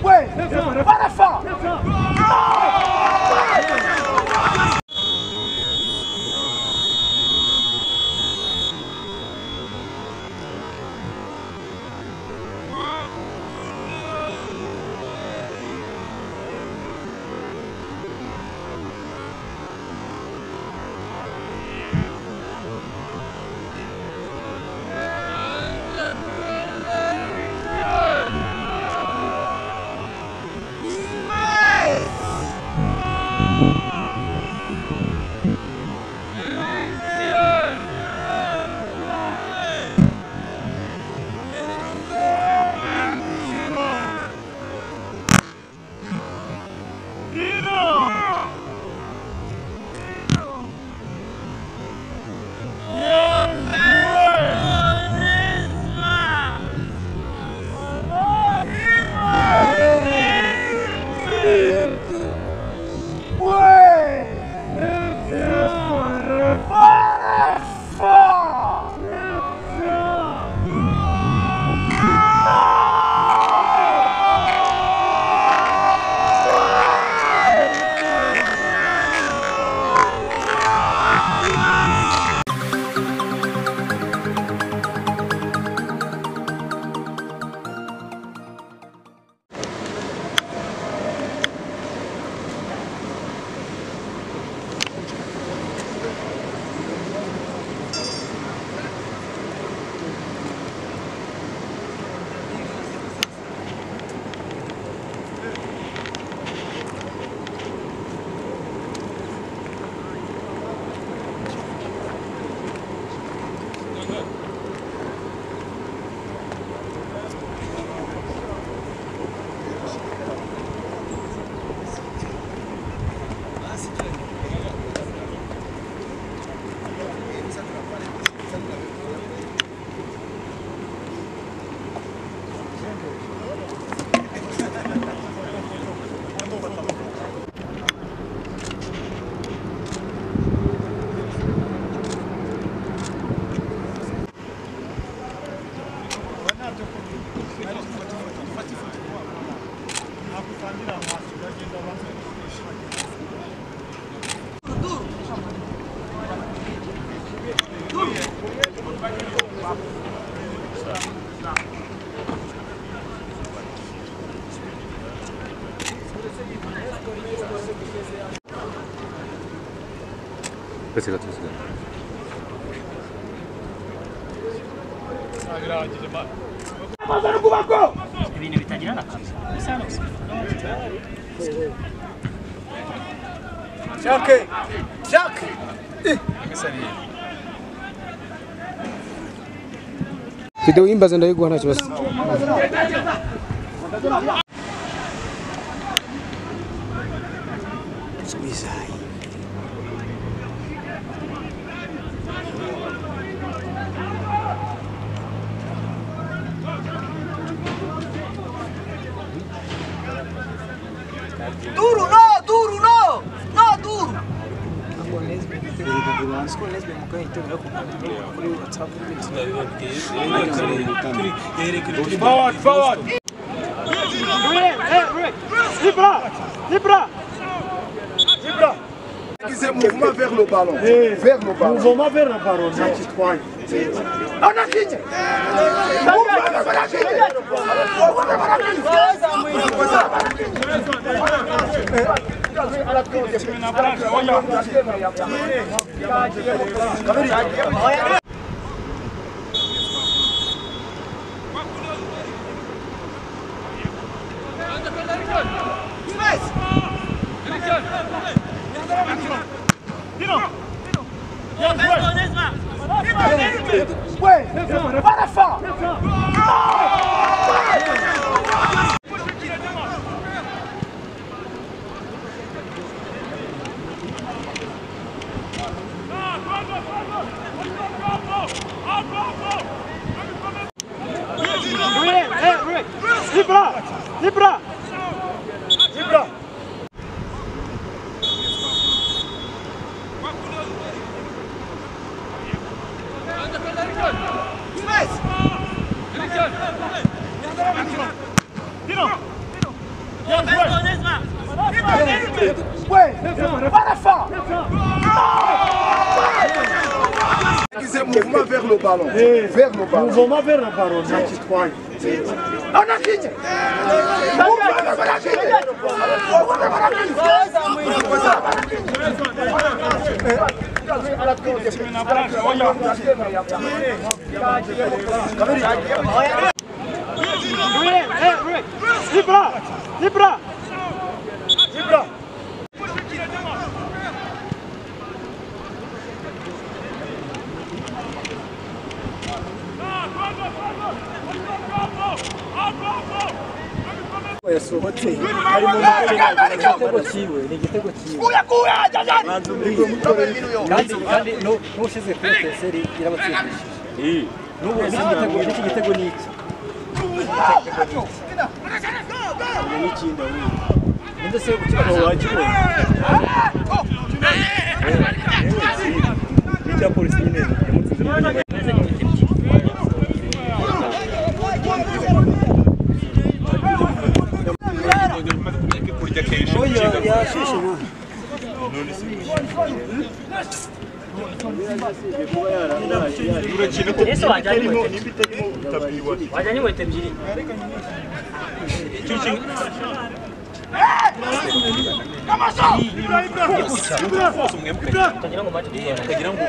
Ouais, pas la fin. Спасибо, спасибо. Viene vegetariana la casa. Jacques, Jacques. Video imbaza ndayiguha nta kibazo. Duro, no, duro, no, no, duro. Forward, forward. Libra, Libra. Libra. C'est mouvement vers le ballon. Vers le ballon. Mouvement vers le ballon. On a fini. Ouais, pas la fin. Libra, Libra, Libra. Ouais, pas la fin. Mouvement vers le ballon. Vers le ballon. Mouvement vers le ballon. On a fini. Libra. yasohotse harimo igitego cyiwe ni igitego cyiwe kandi n'ushize kuri teseri yarabatsindishije n'ubu iki gitego ni iki n'ikindi ninde se ukibazo wakibonye n'icya polisi nyine yamutsinze Ese wajyanye inkweto ebyiri utagira ngo